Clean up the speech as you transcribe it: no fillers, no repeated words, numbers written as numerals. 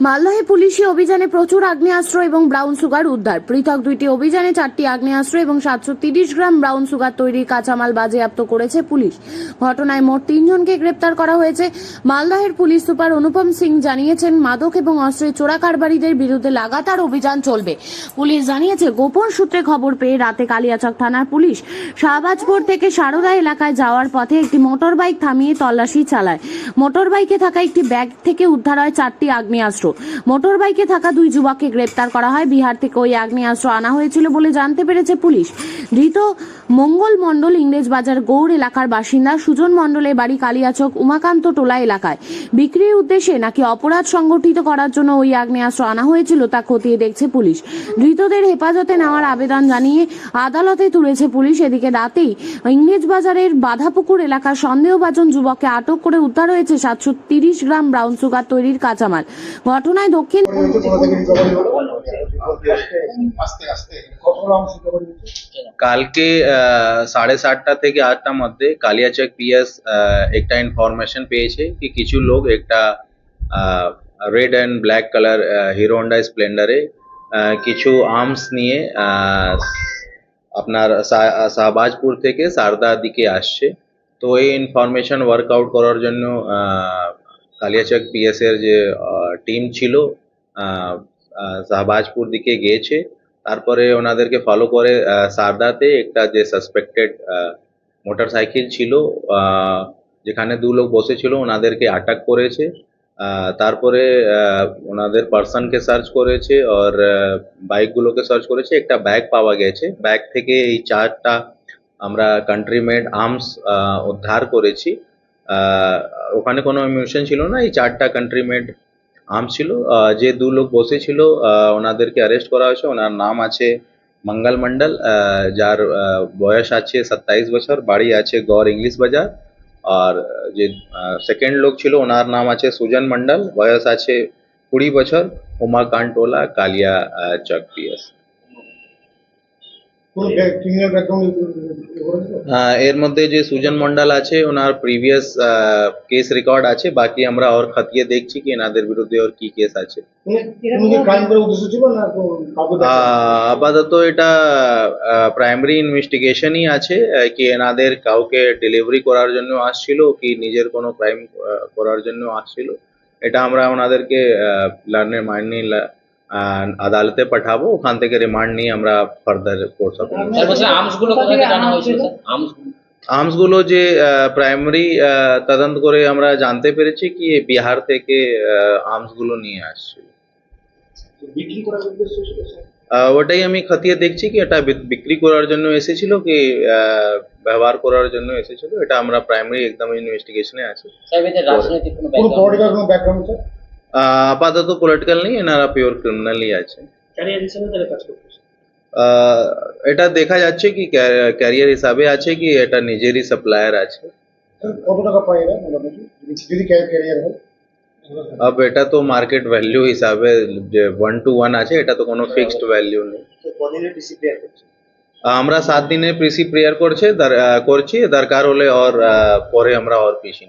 মালদহে পুলিশি অভিযানে প্রচুর আগ্নেয়াস্ত্র এবং ব্রাউন সুগার উদ্ধার। পৃথক দুইটি অভিযানে 4টি আগ্নেয়াস্ত্র এবং 730 গ্রাম ব্রাউন সুগার তৈরির কাঁচামাল বাজেয়াপ্ত করেছে পুলিশ। ঘটনায় মোট 3 জনকে গ্রেপ্তার করা হয়েছে। মালদহের পুলিশ সুপার অনুপম সিং জানিয়েছেন, মাদক এবং অস্ত্রের চোরা কারবারিদের বিরুদ্ধে লাগাতার অভিযান চলবে। পুলিশ জানিয়েছে, গোপন সূত্রে খবর পেয়ে রাতে কালিয়াচক থানার পুলিশ শাহবাজপুর থেকে সারদা এলাকায় যাওয়ার পথে একটি মোটর বাইক থামিয়ে তল্লাশি চালায়। মোটর বাইকে থাকা একটি ব্যাগ থেকে উদ্ধার হয় 4টি আগ্নেয়াস্ত্র। মোটর বাইকে থাকা 2 যুবককে গ্রেপ্তার করা হয়। বিহার থেকে ওই আগ্নেয়াস্ত্র আনা হয়েছিল বলে জানতে পেরেছে পুলিশ। ধৃত মঙ্গল মণ্ডল ইংরেজ বাজার গৌড় এলাকার বাসিন্দা। সুজন মণ্ডলের বাড়ি কালিয়াচক উমাকান্ত টোলা এলাকায়। বিক্রির উদ্দেশ্যে নাকি অপরাধ সংগঠিত করার জন্য ওই আগ্নেয়াস্ত্র আনা হয়েছিল তা খতিয়ে দেখছে পুলিশ। ধৃতদের হেফাজতে নেওয়ার আবেদন জানিয়ে আদালতে তুলেছে পুলিশ। এদিকে রাতেই ইংরেজ বাজারের বাধাপুকুর এলাকার সন্দেহভাজন যুবককে আটক করে উদ্ধার হয়েছে 730 গ্রাম ব্রাউন সুগার তৈরির কাঁচামাল। ঘটনায় দক্ষিণ কালকে 7:30টা থেকে 8টার মধ্যে কালিয়াচক পিএস একটা ইনফরমেশন পেয়েছে কি কিছু লোক একটা red and black colour Hero Honda স্প্লেন্ডারে কিছু আর্মস নিয়ে আপনার শাহবাজপুর থেকে সারদার দিকে আসছে। তো এই ইনফরমেশন ওয়ার্কআউট করার জন্য কালিয়াচক পিএস এর যে টিম ছিল শাহবাজপুর দিকে গিয়েছে। তারপরে ওনাদেরকে ফলো করে সারদাতে একটা যে সাসপেক্টেড মোটরসাইকেল ছিল যেখানে 2 লোক বসেছিল ওনাদেরকে আটক করেছে। তারপরে ওনাদের পার্সনকে সার্চ করেছে আর বাইকগুলোকে সার্চ করেছে। একটা ব্যাগ পাওয়া গেছে। ব্যাগ থেকে এই 4টা আমরা কান্ট্রি মেড আর্মস উদ্ধার করেছি। ওখানে কোনো মিউনিশন ছিল না। এই 4টা কান্ট্রি মেড আর্মস ছিল। যে 2 লোক বসেছিল ওনাদেরকে অ্যারেস্ট করা হয়েছে। ওনার নাম আছে মঙ্গল মন্ডল, যার বয়স আছে 27 বছর, বাড়ি আছে গড় ইংলিশ বাজার। আর যে সেকেন্ড লোক ছিল ওনার নাম আছে সুজন মন্ডল, বয়স আছে 20 বছর, উমাকান্ত টোলা, কালিয়াচক পিএস। এর মধ্যে যে সুজন মন্ডল আছে ওনার প্রিভিয়াস কেস রেকর্ড আছে। বাকি আমরা আর খতিয়ে দেখছি কি এনাদের বিরুদ্ধে আর কি কেস আছে। আপাতত এটা প্রাইমারি ইনভেস্টিগেশনই আছে কি এনাদের কাউকে ডেলিভারি করার জন্য আসছিল কি নিজের কোনো ক্রাইম করার জন্য আসছিল। এটা আমরা ওনাদেরকে আদালতে পাঠাবো। ওখান থেকে রিমান্ড নিয়ে আমরা ফার্দার কোর্স অফ আর্মস গুলো যে প্রাইমারি তদন্ত করে আমরা জানতে পেরেছি কি বিহার থেকে আর্মস গুলো নিয়ে আসছিল। ওটাই আমি খতিয়ে দেখছি কি এটা বিক্রি করার জন্য এসেছিল কি ব্যবহার করার জন্য এসেছিল। এটা আমরা প্রাইমারি একদম ইনভেস্টিগেশনে আছে। আপাতত পলিটিক্যাল নেই, এনারা পিওর ক্রিমিনালই আছে। এটা দেখা যাচ্ছে কি ক্যারিয়ার হিসাবে আছে কি এটা নিজেরই সাপ্লায়ার আছে। কত টাকা পায় এরা যদি ক্যারিয়ার হয়? अब এটা তো মার্কেট ভ্যালু হিসাবে যে 1 to 1 আছে, এটা তো কোনো ফিক্সড ভ্যালু নেই। আমরা 7 দিনের পিসি প্রেয়ার করছি, দরকার হলে আর পরে আমরা আর পিসি